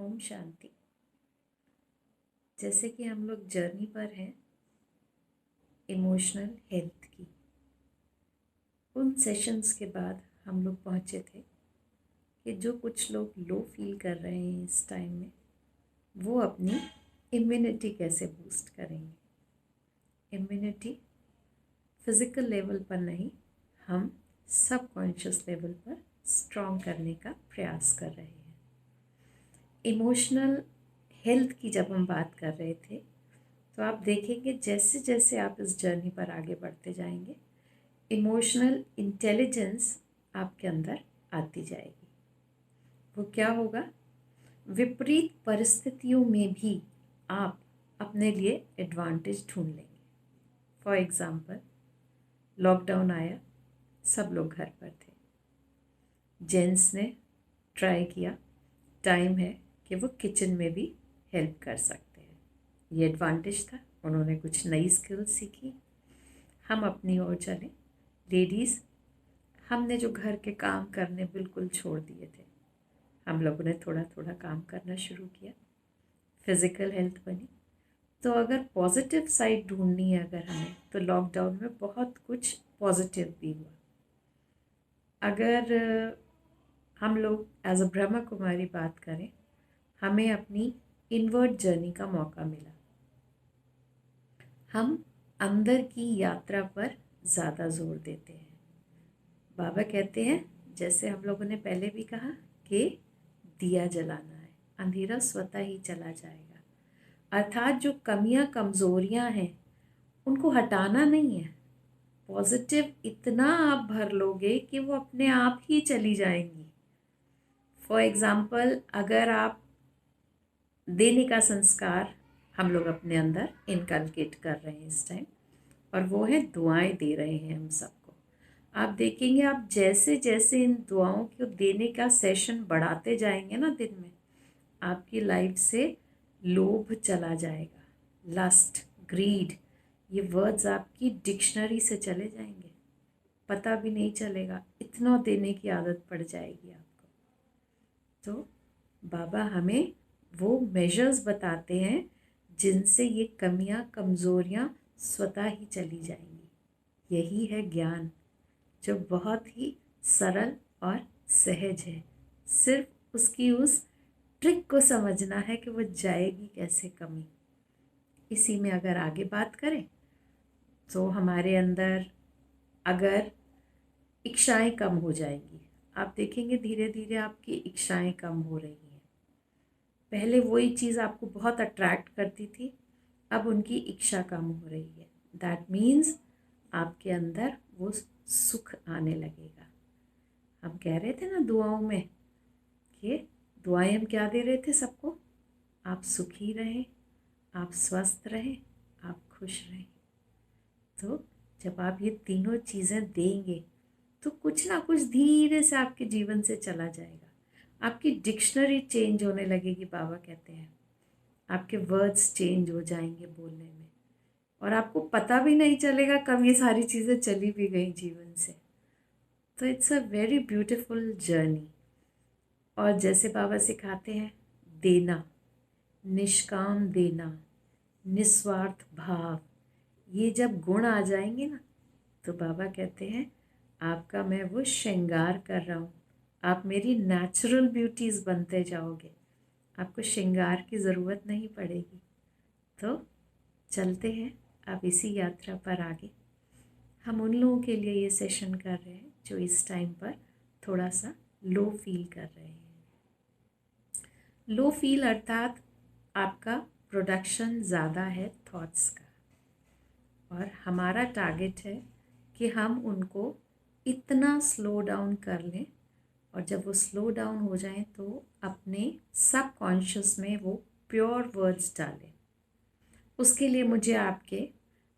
ओम शांति। जैसे कि हम लोग जर्नी पर हैं इमोशनल हेल्थ की, उन सेशंस के बाद हम लोग पहुँचे थे कि जो कुछ लोग लो फील कर रहे हैं इस टाइम में, वो अपनी इम्यूनिटी कैसे बूस्ट करेंगे। इम्यूनिटी फिज़िकल लेवल पर नहीं, हम सबकॉन्शियस लेवल पर स्ट्रॉन्ग करने का प्रयास कर रहे हैं। इमोशनल हेल्थ की जब हम बात कर रहे थे तो आप देखेंगे जैसे जैसे आप इस जर्नी पर आगे बढ़ते जाएंगे, इमोशनल इंटेलिजेंस आपके अंदर आती जाएगी। वो क्या होगा? विपरीत परिस्थितियों में भी आप अपने लिए एडवांटेज ढूंढ लेंगे। फॉर एग्ज़ाम्पल, लॉकडाउन आया, सब लोग घर पर थे। जेंट्स ने ट्राई किया, टाइम है कि वो किचन में भी हेल्प कर सकते हैं। ये एडवांटेज था, उन्होंने कुछ नई स्किल सीखी। हम अपनी ओर चले। लेडीज़, हमने जो घर के काम करने बिल्कुल छोड़ दिए थे, हम लोगों ने थोड़ा थोड़ा काम करना शुरू किया। फिज़िकल हेल्थ बनी। तो अगर पॉजिटिव साइड ढूंढनी है अगर हमें, तो लॉकडाउन में बहुत कुछ पॉजिटिव भी हुआ। अगर हम लोग एज अ ब्रह्मा कुमारी बात करें, हमें अपनी इनवर्ड जर्नी का मौका मिला। हम अंदर की यात्रा पर ज़्यादा जोर देते हैं। बाबा कहते हैं, जैसे हम लोगों ने पहले भी कहा, कि दिया जलाना है, अंधेरा स्वतः ही चला जाएगा। अर्थात जो कमियां कमज़ोरियां हैं उनको हटाना नहीं है। पॉजिटिव इतना आप भर लोगे कि वो अपने आप ही चली जाएंगी। फॉर एग्ज़ाम्पल, अगर आप देने का संस्कार हम लोग अपने अंदर इनकलकेट कर रहे हैं इस टाइम, और वो है दुआएं दे रहे हैं हम सबको। आप देखेंगे, आप जैसे जैसे इन दुआओं को देने का सेशन बढ़ाते जाएंगे ना दिन में, आपकी लाइफ से लोभ चला जाएगा। लस्ट, ग्रीड, ये वर्ड्स आपकी डिक्शनरी से चले जाएंगे, पता भी नहीं चलेगा, इतना देने की आदत पड़ जाएगी आपको। तो बाबा हमें वो मेजर्स बताते हैं जिनसे ये कमियां कमज़ोरियां स्वतः ही चली जाएंगी। यही है ज्ञान, जो बहुत ही सरल और सहज है। सिर्फ उसकी उस ट्रिक को समझना है कि वो जाएगी कैसे कमी। इसी में अगर आगे बात करें तो हमारे अंदर अगर इच्छाएं कम हो जाएंगी, आप देखेंगे धीरे धीरे आपकी इच्छाएं कम हो रही हैं। पहले वही चीज़ आपको बहुत अट्रैक्ट करती थी, अब उनकी इच्छा कम हो रही है। दैट मीन्स आपके अंदर वो सुख आने लगेगा। हम कह रहे थे ना दुआओं में, कि दुआएं हम क्या दे रहे थे सबको? आप सुखी रहें, आप स्वस्थ रहें, आप खुश रहें। तो जब आप ये तीनों चीज़ें देंगे तो कुछ ना कुछ धीरे से आपके जीवन से चला जाएगा। आपकी डिक्शनरी चेंज होने लगेगी। बाबा कहते हैं आपके वर्ड्स चेंज हो जाएंगे बोलने में, और आपको पता भी नहीं चलेगा कब ये सारी चीज़ें चली भी गई जीवन से। तो it's a very beautiful journey. और जैसे बाबा सिखाते हैं, देना, निष्काम देना, निस्वार्थ भाव, ये जब गुण आ जाएंगे ना, तो बाबा कहते हैं आपका मैं वो श्रृंगार कर रहा हूँ, आप मेरी नेचुरल ब्यूटीज़ बनते जाओगे, आपको श्रृंगार की ज़रूरत नहीं पड़ेगी। तो चलते हैं आप इसी यात्रा पर आगे। हम उन लोगों के लिए ये सेशन कर रहे हैं जो इस टाइम पर थोड़ा सा लो फील कर रहे हैं। लो फील अर्थात आपका प्रोडक्शन ज़्यादा है थॉट्स का, और हमारा टारगेट है कि हम उनको इतना स्लो डाउन कर लें, और जब वो स्लो डाउन हो जाएं तो अपने सब कॉन्शियस में वो प्योर वर्ड्स डालें। उसके लिए मुझे आपके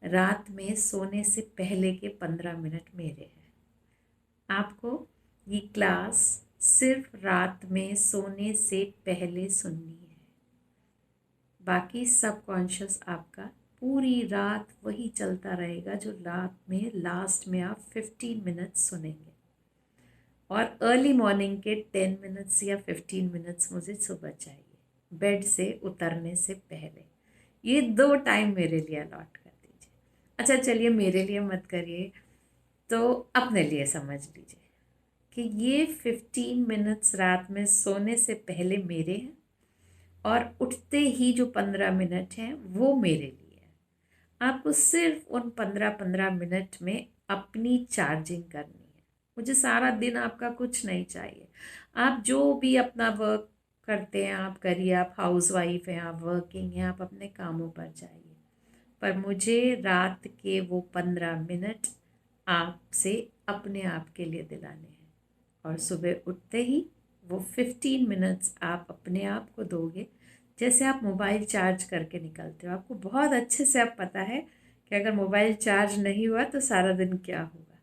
रात में सोने से पहले के 15 मिनट मेरे हैं। आपको ये क्लास सिर्फ रात में सोने से पहले सुननी है। बाकी सब कॉन्शियस आपका पूरी रात वही चलता रहेगा जो रात में लास्ट में आप 15 मिनट्स सुनेंगे, और अर्ली मॉर्निंग के 10 मिनट्स या 15 मिनट्स मुझे सुबह चाहिए। बेड से उतरने से पहले। ये 2 टाइम मेरे लिए अलॉट कर दीजिए। अच्छा चलिए, मेरे लिए मत करिए, तो अपने लिए समझ लीजिए कि ये 15 मिनट्स रात में सोने से पहले मेरे हैं, और उठते ही जो 15 मिनट हैं वो मेरे लिए है। आपको सिर्फ उन 15-15 मिनट में अपनी चार्जिंग करनी है। मुझे सारा दिन आपका कुछ नहीं चाहिए। आप जो भी अपना वर्क करते हैं आप करिए, आप हाउस वाइफ हैं, आप वर्किंग हैं, आप अपने कामों पर जाइए, पर मुझे रात के वो 15 मिनट आपसे अपने आप के लिए दिलाने हैं। और सुबह उठते ही वो 15 मिनट्स आप अपने आप को दोगे, जैसे आप मोबाइल चार्ज करके निकलते हो। आपको बहुत अच्छे से अब पता है कि अगर मोबाइल चार्ज नहीं हुआ तो सारा दिन क्या होगा।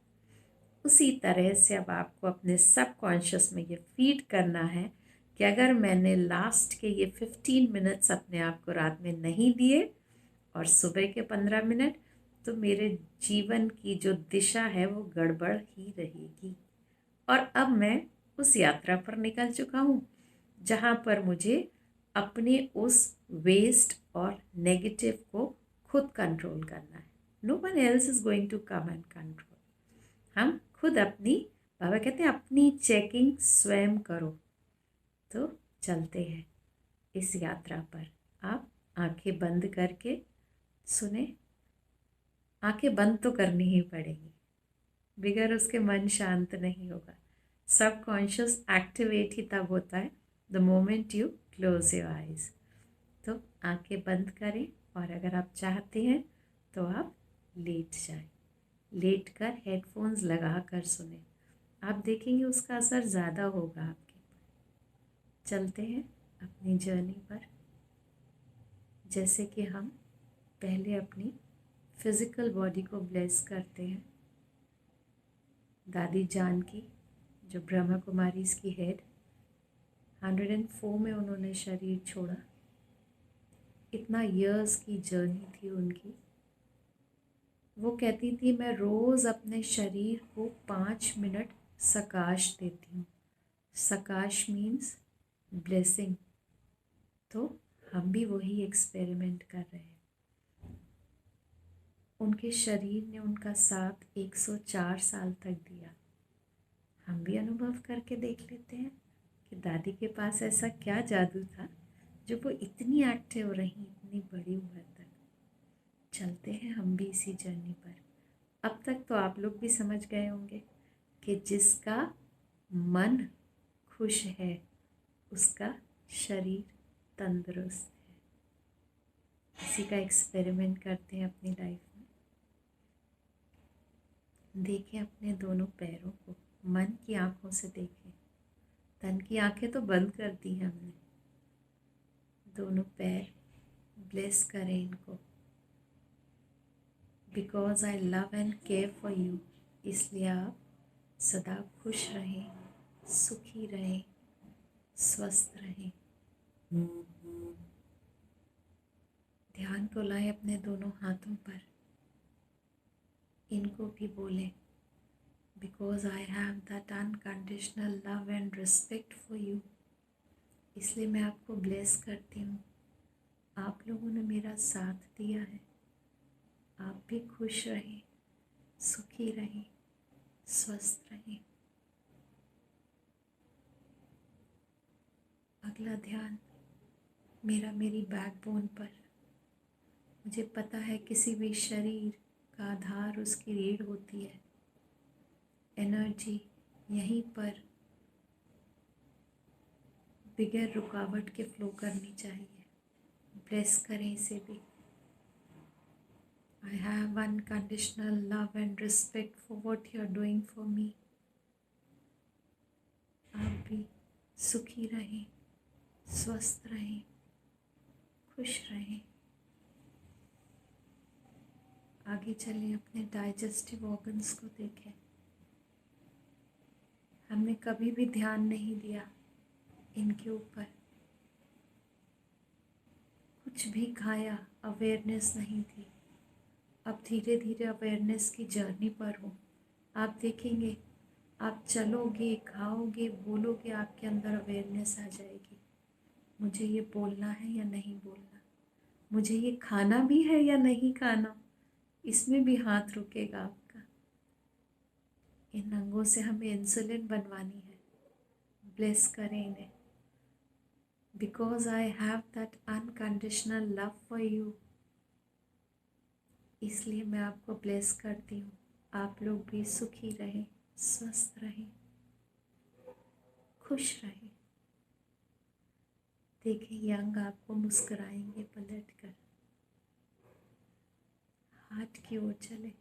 उसी तरह से अब आपको अपने सबकॉन्शियस में ये फीड करना है कि अगर मैंने लास्ट के ये 15 मिनट्स अपने आप को रात में नहीं दिए और सुबह के 15 मिनट, तो मेरे जीवन की जो दिशा है वो गड़बड़ ही रहेगी। और अब मैं उस यात्रा पर निकल चुका हूँ जहाँ पर मुझे अपने उस वेस्ट और नेगेटिव को खुद कंट्रोल करना है। No one else is going to come and control. हम खुद अपनी, बाबा कहते हैं, अपनी चेकिंग स्वयं करो। तो चलते हैं इस यात्रा पर। आप आंखें बंद करके सुने। आंखें बंद तो करनी ही पड़ेगी, बगैर उसके मन शांत नहीं होगा। सबकॉन्शियस एक्टिवेट ही तब होता है the moment you close your eyes. तो आंखें बंद करें, और अगर आप चाहते हैं तो आप लेट जाएं। लेट कर हेडफोन्स लगा कर सुने। आप देखेंगे उसका असर ज़्यादा होगा आपके। चलते हैं अपनी जर्नी पर। जैसे कि हम पहले अपनी फिज़िकल बॉडी को ब्लेस करते हैं। दादी जानकी, जो ब्रह्मा कुमारी की हेड, 104 में उन्होंने शरीर छोड़ा। इतना इयर्स की जर्नी थी उनकी। वो कहती थी मैं रोज़ अपने शरीर को 5 मिनट सकाश देती हूँ। सकाश मीन्स ब्लेसिंग। तो हम भी वही एक्सपेरिमेंट कर रहे हैं। उनके शरीर ने उनका साथ 104 साल तक दिया। हम भी अनुभव करके देख लेते हैं कि दादी के पास ऐसा क्या जादू था जो वो इतनी एक्टिव रही इतनी बड़ी उम्र तक। चलते हैं हम भी इसी जर्नी पर। अब तक तो आप लोग भी समझ गए होंगे कि जिसका मन खुश है उसका शरीर तंदुरुस्त है। इसी का एक्सपेरिमेंट करते हैं अपनी लाइफ में। देखें अपने दोनों पैरों को, मन की आंखों से देखें। तन की आंखें तो बंद कर दी हैं हमने। दोनों पैर ब्लेस करें इनको। Because I love and care for you, इसलिए आप सदा खुश रहें, सुखी रहें, स्वस्थ रहें। ध्यान को लाएं अपने दोनों हाथों पर। इनको भी बोलें, because I have that unconditional love and respect for you, इसलिए मैं आपको ब्लेस करती हूँ। आप लोगों ने मेरा साथ दिया है। आप भी खुश रहें, सुखी रहें, स्वस्थ रहें। अगला ध्यान मेरा मेरी बैकबोन पर। मुझे पता है किसी भी शरीर का आधार उसकी रीढ़ होती है। एनर्जी यहीं पर बगैर रुकावट के फ्लो करनी चाहिए। ब्लेस करें इसे भी। I have unconditional love and respect for what you are doing for me. आप भी सुखी रहें, स्वस्थ रहें, खुश रहें। आगे चलें, अपने डाइजेस्टिव ऑर्गन्स को देखें। हमने कभी भी ध्यान नहीं दिया इनके ऊपर। कुछ भी खाया, अवेयरनेस नहीं थी। अब धीरे धीरे अवेयरनेस की जर्नी पर हो। आप देखेंगे, आप चलोगे, खाओगे, बोलोगे, आपके अंदर अवेयरनेस आ जाएगी। मुझे ये बोलना है या नहीं बोलना, मुझे ये खाना भी है या नहीं खाना, इसमें भी हाथ रुकेगा आपका। इन अंगों से हमें इंसुलिन बनवानी है। ब्लेस करें इन्हें। Because I have that unconditional love for you, इसलिए मैं आपको ब्लेस करती हूँ। आप लोग भी सुखी रहें, स्वस्थ रहें, खुश रहें। देखिए ये अंग आपको मुस्कुराएंगे पलट कर, हार्ट की ओर चले।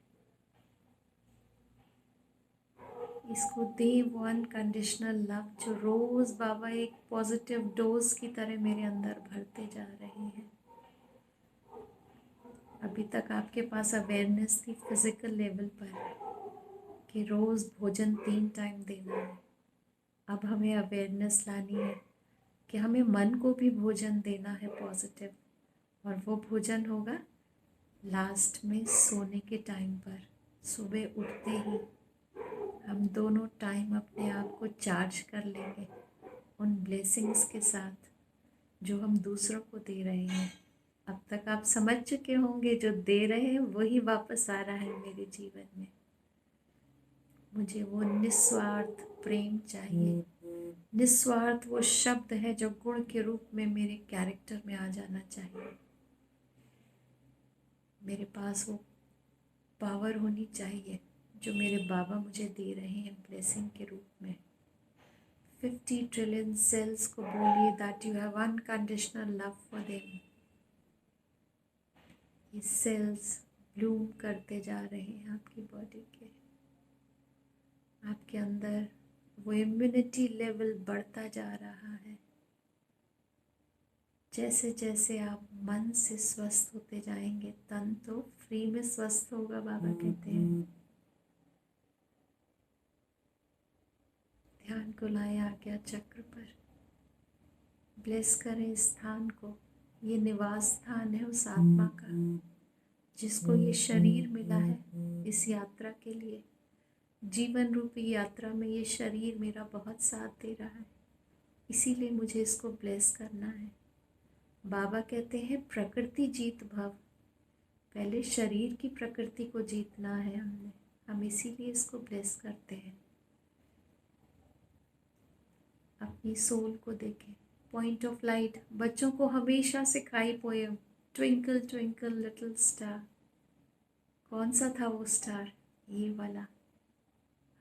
इसको दे वो अनकंडीशनल लव जो रोज़ बाबा एक पॉजिटिव डोज की तरह मेरे अंदर भरते जा रहे हैं। अभी तक आपके पास अवेयरनेस थी फिजिकल लेवल पर कि रोज़ भोजन 3 टाइम देना है। अब हमें अवेयरनेस लानी है कि हमें मन को भी भोजन देना है पॉजिटिव, और वो भोजन होगा लास्ट में सोने के टाइम पर। सुबह उठते ही हम दोनों टाइम अपने आप को चार्ज कर लेंगे उन ब्लेसिंग्स के साथ जो हम दूसरों को दे रहे हैं। अब तक आप समझ चुके होंगे जो दे रहे हैं वही वापस आ रहा है मेरे जीवन में। मुझे वो निस्वार्थ प्रेम चाहिए। निस्वार्थ वो शब्द है जो गुण के रूप में मेरे कैरेक्टर में आ जाना चाहिए। मेरे पास वो पावर होनी चाहिए जो मेरे बाबा मुझे दे रहे हैं ब्लेसिंग के रूप में। 50 ट्रिलियन सेल्स को बोलिए that you have unconditional love for them. ये सेल्स ब्लूम करते जा रहे हैं आपकी बॉडी के। आपके अंदर वो इम्यूनिटी लेवल बढ़ता जा रहा है। जैसे जैसे आप मन से स्वस्थ होते जाएंगे, तन तो फ्री में स्वस्थ होगा बाबा कहते हैं। ध्यान को लाएं आज्ञा चक्र पर। ब्लेस करें इस स्थान को। ये निवास स्थान है उस आत्मा का जिसको ये शरीर मिला है इस यात्रा के लिए। जीवन रूपी यात्रा में ये शरीर मेरा बहुत साथ दे रहा है, इसीलिए मुझे इसको ब्लेस करना है। बाबा कहते हैं प्रकृति जीत भव। पहले शरीर की प्रकृति को जीतना है हमने, हम इसीलिए इसको ब्लेस करते हैं। अपनी सोल को देखें। पॉइंट ऑफ लाइट बच्चों को हमेशा सिखाई poem, twinkle twinkle little star. कौन सा था वो स्टार? ये वाला,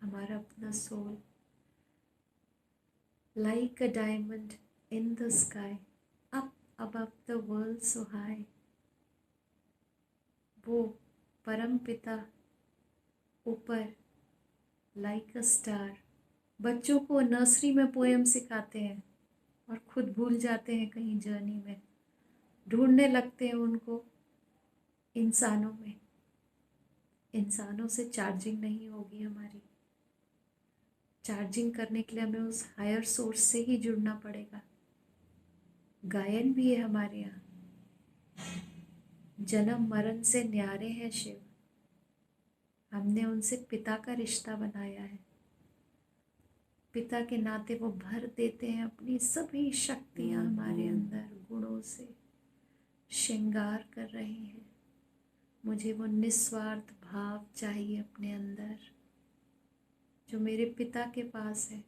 हमारा अपना soul. Like a diamond in the sky, up above the world so high. वो परम पिता ऊपर लाइक अ स्टार। बच्चों को नर्सरी में पोएम सिखाते हैं और खुद भूल जाते हैं कहीं जर्नी में, ढूंढने लगते हैं उनको इंसानों में। इंसानों से चार्जिंग नहीं होगी हमारी। चार्जिंग करने के लिए हमें उस हायर सोर्स से ही जुड़ना पड़ेगा। गायन भी है हमारे यहाँ। जन्म मरण से न्यारे हैं शिव। हमने उनसे पिता का रिश्ता बनाया है। पिता के नाते वो भर देते हैं अपनी सभी शक्तियाँ हमारे अंदर, गुणों से श्रृंगार कर रहे हैं। मुझे वो निस्वार्थ भाव चाहिए अपने अंदर जो मेरे पिता के पास है।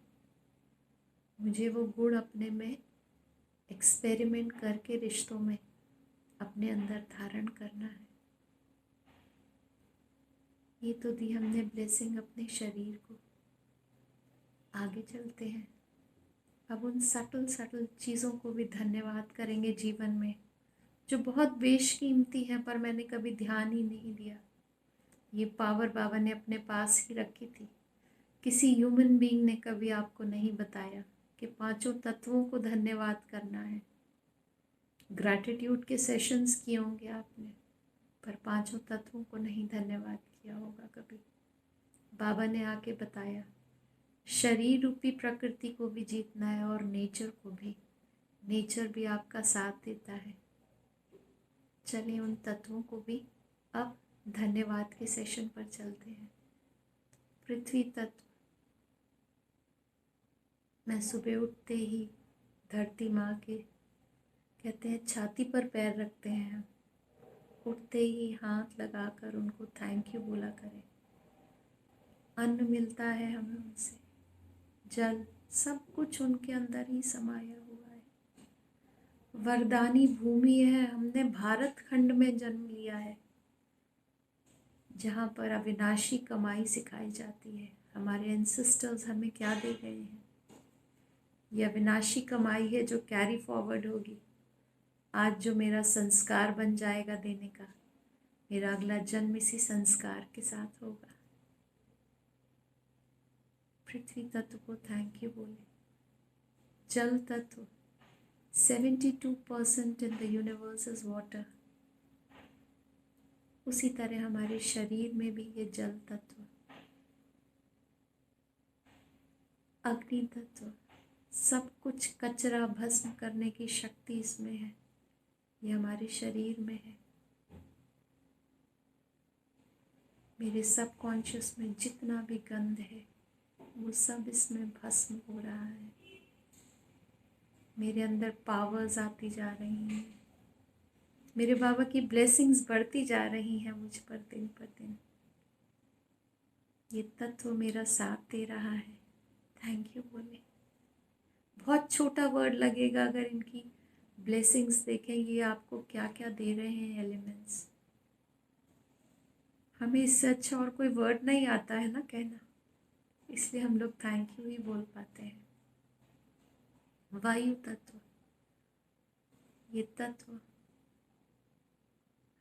मुझे वो गुण अपने में एक्सपेरिमेंट करके रिश्तों में अपने अंदर धारण करना है। ये तो दी हमने ब्लेसिंग अपने शरीर को। आगे चलते हैं। अब उन सटल चीज़ों को भी धन्यवाद करेंगे जीवन में जो बहुत बेशकीमती हैं पर मैंने कभी ध्यान ही नहीं दिया। ये पावर बाबा ने अपने पास ही रखी थी। किसी ह्यूमन बीइंग ने कभी आपको नहीं बताया कि पांचों तत्वों को धन्यवाद करना है। ग्रैटिट्यूड के सेशंस किए होंगे आपने, पर पांचों तत्वों को नहीं धन्यवाद किया होगा कभी। बाबा ने आके बताया शरीर रूपी प्रकृति को भी जीतना है और नेचर को भी। नेचर भी आपका साथ देता है। चलिए उन तत्वों को भी अब धन्यवाद के सेशन पर चलते हैं। पृथ्वी तत्व, मैं सुबह उठते ही धरती माँ के कहते हैं छाती पर पैर रखते हैं हम, उठते ही हाथ लगाकर उनको थैंक यू बोला करें। अन्न मिलता है हमें उनसे, जल, सब कुछ उनके अंदर ही समाया हुआ है। वरदानी भूमि है, हमने भारत खंड में जन्म लिया है, जहाँ पर अविनाशी कमाई सिखाई जाती है। हमारे एंसेस्टर्स हमें क्या दे गए हैं? ये अविनाशी कमाई है जो कैरी फॉरवर्ड होगी। आज जो मेरा संस्कार बन जाएगा देने का, मेरा अगला जन्म इसी संस्कार के साथ होगा। पृथ्वी तत्व को थैंक यू बोले। जल तत्व, 72% in the universe is water. उसी तरह हमारे शरीर में भी ये जल तत्व, अग्नि तत्व, सब कुछ कचरा भस्म करने की शक्ति इसमें है। ये हमारे शरीर में है। मेरे सब कॉन्शियस में जितना भी गंध है वो सब इसमें भस्म हो रहा है। मेरे अंदर पावर्स आती जा रही हैं। मेरे बाबा की ब्लेसिंग्स बढ़ती जा रही हैं मुझ पर दिन पर दिन। ये तत्व मेरा साथ दे रहा है। थैंक यू बोले। बहुत छोटा वर्ड लगेगा अगर इनकी ब्लेसिंग्स देखें, ये आपको क्या क्या दे रहे हैं एलिमेंट्स। हमें इससे अच्छा और कोई वर्ड नहीं आता है ना कहना, इसलिए हम लोग थैंक यू ही बोल पाते हैं। वायु तत्व, ये तत्व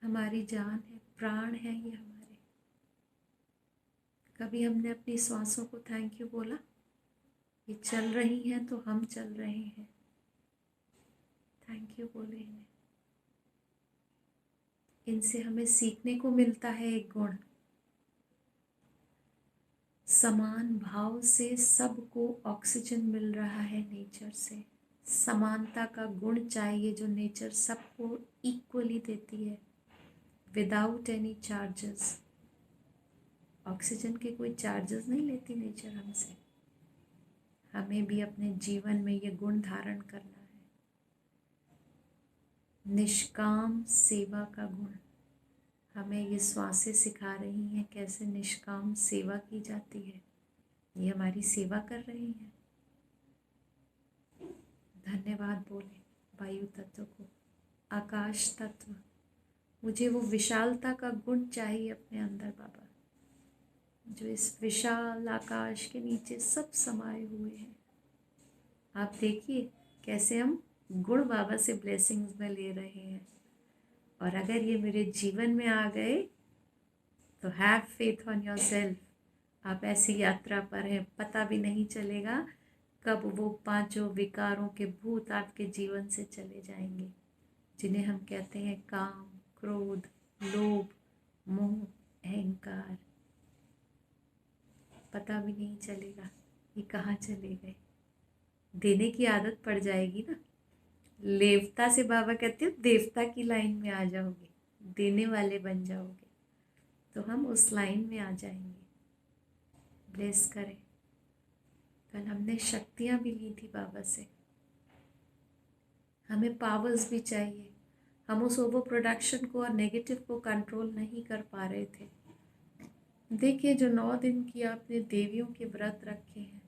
हमारी जान है, प्राण है ये हमारे। कभी हमने अपनी सांसों को थैंक यू बोला? ये चल रही हैं तो हम चल रहे हैं, थैंक यू बोले इन्हें। इनसे हमें सीखने को मिलता है एक गुण, समान भाव से सबको ऑक्सीजन मिल रहा है नेचर से। समानता का गुण चाहिए जो नेचर सबको इक्वली देती है, विदाउट एनी चार्जेस। ऑक्सीजन के कोई चार्जेस नहीं लेती नेचर हमसे। हमें भी अपने जीवन में ये गुण धारण करना है। निष्काम सेवा का गुण, हमें ये श्वासें सिखा रही हैं कैसे निष्काम सेवा की जाती है। ये हमारी सेवा कर रही हैं। धन्यवाद बोले वायु तत्व को। आकाश तत्व, मुझे वो विशालता का गुण चाहिए अपने अंदर बाबा, जो इस विशाल आकाश के नीचे सब समाये हुए हैं। आप देखिए कैसे हम गुण बाबा से ब्लेसिंग्स में ले रहे हैं। और अगर ये मेरे जीवन में आ गए तो have faith on your self. आप ऐसी यात्रा पर हैं, पता भी नहीं चलेगा कब वो पांचों विकारों के भूत आपके जीवन से चले जाएंगे, जिन्हें हम कहते हैं काम, क्रोध, लोभ, मोह, अहंकार। पता भी नहीं चलेगा ये कहाँ चले गए। देने की आदत पड़ जाएगी ना। लेवता से बाबा कहते हो देवता की लाइन में आ जाओगे, देने वाले बन जाओगे, तो हम उस लाइन में आ जाएंगे। ब्लेस करें। कल हमने शक्तियाँ भी ली थी बाबा से, हमें पावर्स भी चाहिए। हम उस ओवर प्रोडक्शन को और नेगेटिव को कंट्रोल नहीं कर पा रहे थे। देखिए जो 9 दिन की आपने देवियों के व्रत रखे हैं,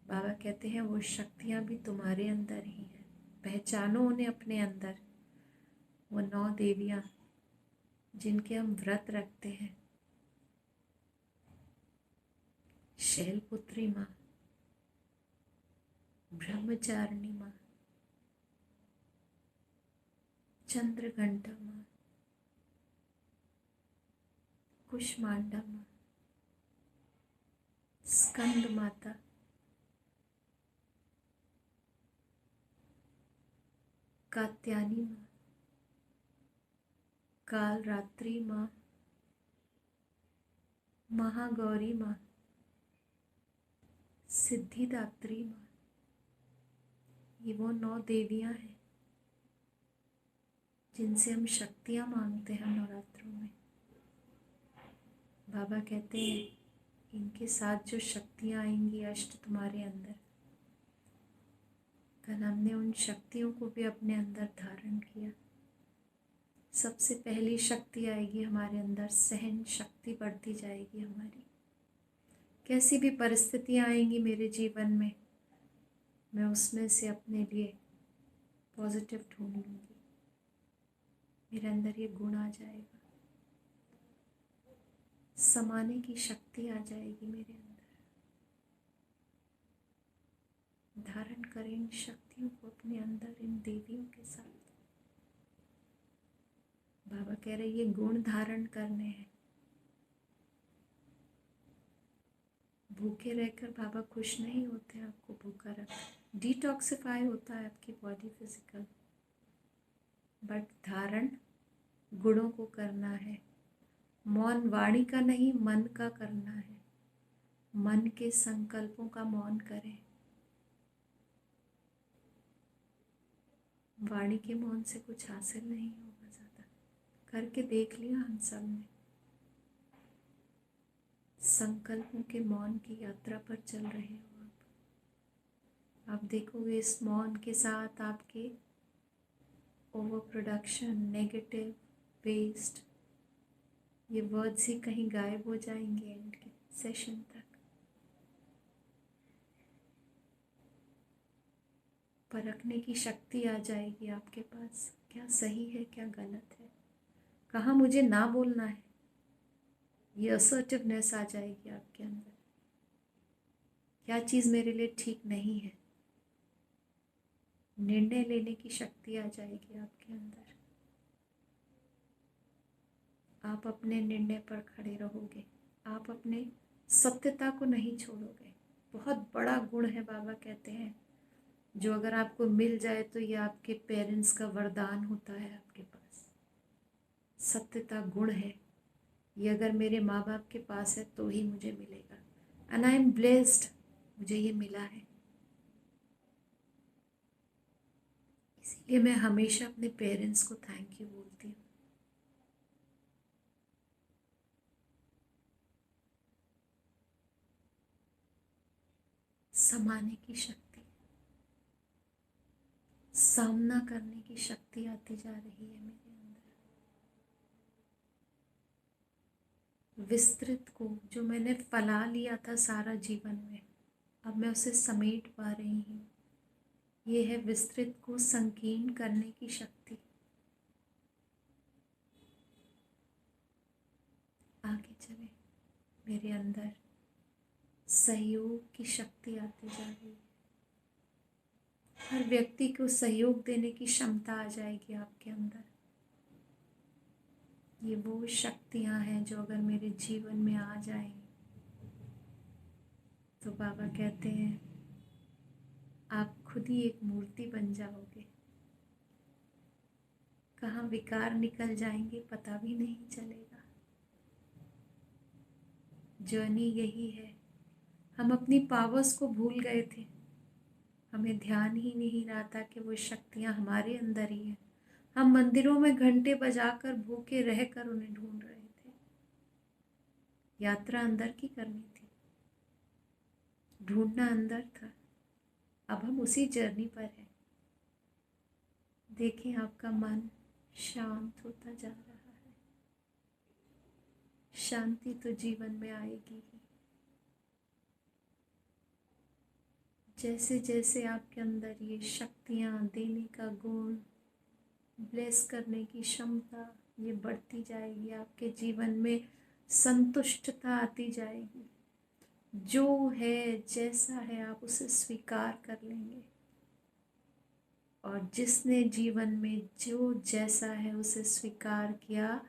बाबा कहते हैं वो शक्तियाँ भी तुम्हारे अंदर ही हैं। पहचानो उन्हें अपने अंदर। वो 9 देवियाँ जिनके हम व्रत रखते हैं, शैलपुत्री माँ, ब्रह्मचारिणी माँ, चंद्रघंटा माँ, कुष्मांडा माँ, स्कंद माता, कात्यायनी माँ, काल रात्रि माँ, महागौरी माँ, सिद्धिदात्री माँ। ये वो 9 देवियाँ हैं जिनसे हम शक्तियाँ मांगते हैं नवरात्रों में। बाबा कहते हैं इनके साथ जो शक्तियाँ आएंगी अष्ट तुम्हारे अंदर, कल हमने उन शक्तियों को भी अपने अंदर धारण किया। सबसे पहली शक्ति आएगी हमारे अंदर, सहन शक्ति बढ़ती जाएगी हमारी। कैसी भी परिस्थितियाँ आएंगी मेरे जीवन में, मैं उसमें से अपने लिए पॉजिटिव ढूंढ लूँगी। मेरे अंदर ये गुण आ जाएगा, समाने की शक्ति आ जाएगी मेरे अंदर। धारण करें इन शक्तियों को अपने अंदर, इन देवियों के साथ। बाबा कह रहे ये गुण धारण करने हैं। भूखे रहकर बाबा खुश नहीं होते, आपको भूखा रख डिटॉक्सिफाई होता है आपकी बॉडी फिजिकल, बट धारण गुणों को करना है। मौन वाणी का नहीं, मन का करना है। मन के संकल्पों का मौन करें। वाणी के मौन से कुछ हासिल नहीं होगा ज़्यादा। करके देख लिया हम सब ने। संकल्पों के मौन की यात्रा पर चल रहे हो आप देखोगे इस मौन के साथ आपके ओवर प्रोडक्शन, नेगेटिव, वेस्ट, ये वर्ड्स ही कहीं गायब हो जाएंगे एंड के सेशन तक। परखने की शक्ति आ जाएगी आपके पास, क्या सही है क्या गलत है, कहाँ मुझे ना बोलना है। ये असर्टिवनेस आ जाएगी आपके अंदर। क्या चीज़ मेरे लिए ठीक नहीं है, निर्णय लेने की शक्ति आ जाएगी आपके अंदर। आप अपने निर्णय पर खड़े रहोगे, आप अपने सत्यता को नहीं छोड़ोगे। बहुत बड़ा गुण है, बाबा कहते हैं, जो अगर आपको मिल जाए तो ये आपके पेरेंट्स का वरदान होता है आपके पास। सत्यता गुण है, ये अगर मेरे माँ बाप के पास है तो ही मुझे मिलेगा। एंड आई एम ब्लेस्ड, मुझे ये मिला है। इसीलिए मैं हमेशा अपने पेरेंट्स को थैंक यू बोलती हूँ। समाने की शक्ति, सामना करने की शक्ति आती जा रही है मेरे अंदर। विस्तृत को जो मैंने फैला लिया था सारा जीवन में, अब मैं उसे समेट पा रही हूँ। ये है विस्तृत को संकीर्ण करने की शक्ति। आगे चले, मेरे अंदर सहयोग की शक्ति आती जा रही है। हर व्यक्ति को सहयोग देने की क्षमता आ जाएगी आपके अंदर। ये वो शक्तियाँ हैं जो अगर मेरे जीवन में आ जाएं तो बाबा कहते हैं आप खुद ही एक मूर्ति बन जाओगे। कहाँ विकार निकल जाएंगे पता भी नहीं चलेगा। जर्नी यही है। हम अपनी पावर्स को भूल गए थे, हमें ध्यान ही नहीं रहा था कि वो शक्तियाँ हमारे अंदर ही हैं। हम मंदिरों में घंटे बजाकर भूखे रहकर उन्हें ढूंढ रहे थे। यात्रा अंदर की करनी थी, ढूंढना अंदर था। अब हम उसी जर्नी पर हैं। देखें आपका मन शांत होता जा रहा है। शांति तो जीवन में आएगी ही। जैसे जैसे आपके अंदर ये शक्तियाँ, देने का गुण, ब्लेस करने की क्षमता ये बढ़ती जाएगी, आपके जीवन में संतुष्टता आती जाएगी। जो है जैसा है आप उसे स्वीकार कर लेंगे, और जिसने जीवन में जो जैसा है उसे स्वीकार किया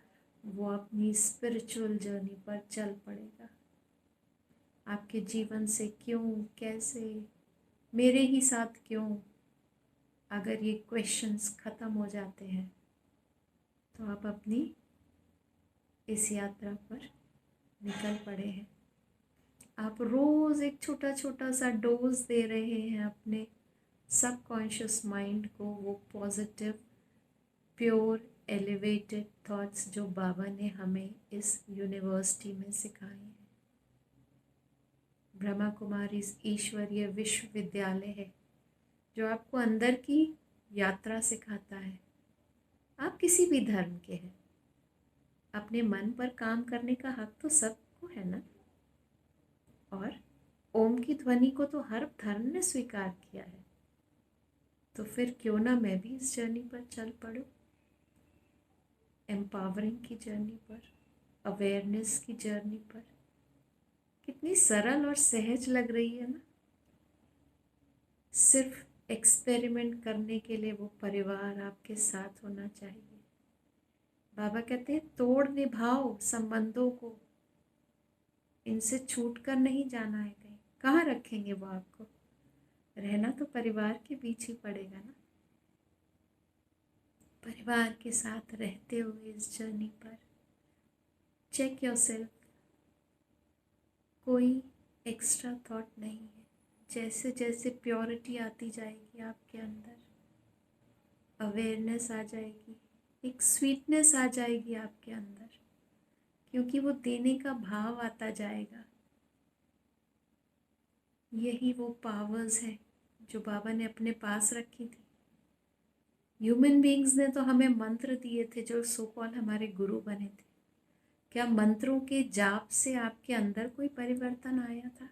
वो अपनी स्पिरिचुअल जर्नी पर चल पड़ेगा। आपके जीवन से क्यों, कैसे, मेरे ही साथ क्यों, अगर ये क्वेश्चंस ख़त्म हो जाते हैं तो आप अपनी इस यात्रा पर निकल पड़े हैं। आप रोज़ एक छोटा छोटा सा डोज दे रहे हैं अपने सबकॉन्शियस माइंड को, वो पॉजिटिव, प्योर, एलिवेटेड थॉट्स जो बाबा ने हमें इस यूनिवर्सिटी में सिखाए हैं। ब्रह्मा कुमारी ईश्वरीय विश्वविद्यालय है जो आपको अंदर की यात्रा सिखाता है। आप किसी भी धर्म के हैं, अपने मन पर काम करने का हक तो सबको है ना। और ओम की ध्वनि को तो हर धर्म ने स्वीकार किया है, तो फिर क्यों ना मैं भी इस जर्नी पर चल पड़ूं, एम्पावरिंग की जर्नी पर, अवेयरनेस की जर्नी पर। कितनी सरल और सहज लग रही है ना। सिर्फ एक्सपेरिमेंट करने के लिए वो परिवार आपके साथ होना चाहिए। बाबा कहते हैं तोड़ निभाओ संबंधों को, इनसे छूट कर नहीं जाना है कहीं। कहाँ रखेंगे वो आपको? रहना तो परिवार के बीच ही पड़ेगा ना। परिवार के साथ रहते हुए इस जर्नी पर चेक योरसेल्फ, कोई एक्स्ट्रा थॉट नहीं है। जैसे जैसे प्योरिटी आती जाएगी आपके अंदर, अवेयरनेस आ जाएगी, एक स्वीटनेस आ जाएगी आपके अंदर, क्योंकि वो देने का भाव आता जाएगा। यही वो पावर्स है जो बाबा ने अपने पास रखी थी। ह्यूमन बीइंग्स ने तो हमें मंत्र दिए थे, जो सो कॉल हमारे गुरु बने थे। क्या मंत्रों के जाप से आपके अंदर कोई परिवर्तन आया था?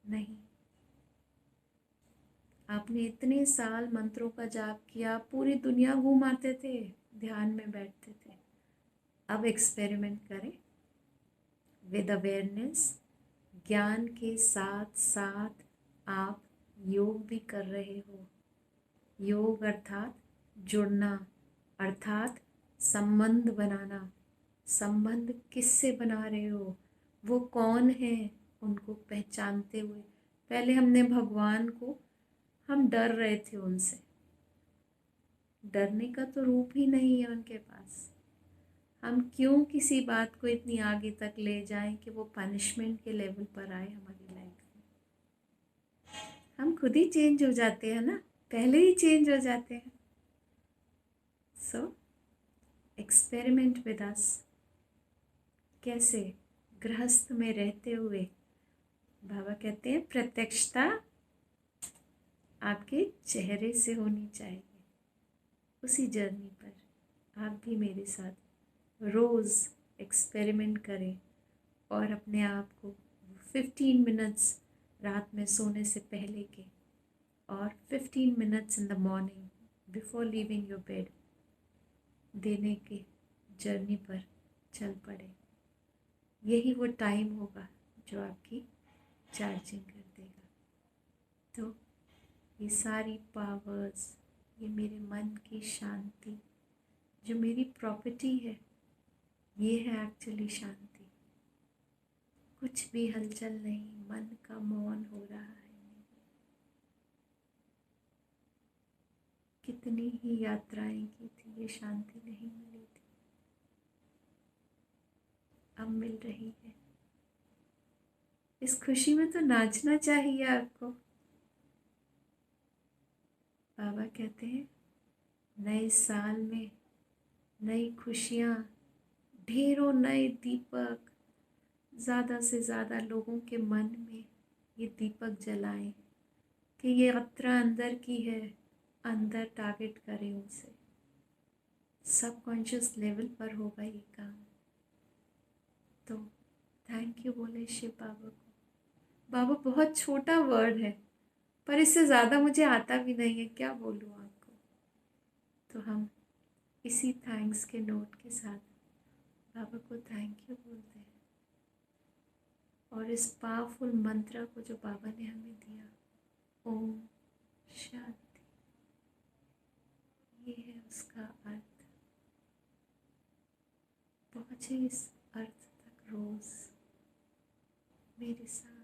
नहीं। आपने इतने साल मंत्रों का जाप किया, पूरी दुनिया घूम आते थे, ध्यान में बैठते थे। अब एक्सपेरिमेंट करें विद अवेयरनेस। ज्ञान के साथ साथ आप योग भी कर रहे हो। योग अर्थात जुड़ना, अर्थात संबंध बनाना। संबंध किससे बना रहे हो? वो कौन है उनको पहचानते हुए। पहले हमने भगवान को, हम डर रहे थे उनसे। डरने का तो रूप ही नहीं है उनके पास। हम क्यों किसी बात को इतनी आगे तक ले जाएं कि वो पनिशमेंट के लेवल पर आए हमारी लाइफ में। हम खुद ही चेंज हो जाते हैं ना, पहले ही चेंज हो जाते हैं। सो एक्सपेरिमेंट विद अस। कैसे? गृहस्थ में रहते हुए। बाबा कहते हैं प्रत्यक्षता आपके चेहरे से होनी चाहिए। उसी जर्नी पर आप भी मेरे साथ रोज़ एक्सपेरिमेंट करें और अपने आप को 15 मिनट्स रात में सोने से पहले के और 15 minutes in the morning before leaving your bed देने के जर्नी पर चल पड़े। यही वो टाइम होगा जो आपकी चार्जिंग कर देगा। तो ये सारी पावर्स, ये मेरे मन की शांति, जो मेरी प्रॉपर्टी है, ये है एक्चुअली शांति। कुछ भी हलचल नहीं, मन का मौन हो रहा है। कितनी ही यात्राएं की थी, ये शांति नहीं मिली थी, अब मिल रही है। इस खुशी में तो नाचना चाहिए आपको। बाबा कहते हैं नए साल में नई खुशियाँ, ढेरों नए दीपक, ज़्यादा से ज़्यादा लोगों के मन में ये दीपक जलाएं कि ये यात्रा अंदर की है, अंदर टारगेट करें उसे। सबकॉन्शियस लेवल पर होगा ये काम। तो थैंक यू बोले शिव बाबा को। बाबा बहुत छोटा वर्ड है, पर इससे ज़्यादा मुझे आता भी नहीं है, क्या बोलूँ आपको। तो हम इसी थैंक्स के नोट के साथ बाबा को थैंक यू बोलते हैं। और इस पावरफुल मंत्र को जो बाबा ने हमें दिया, ओम शांति, ये है उसका अर्थ। पहुँचे इस अर्थ तक रोज़ मेरे साथ।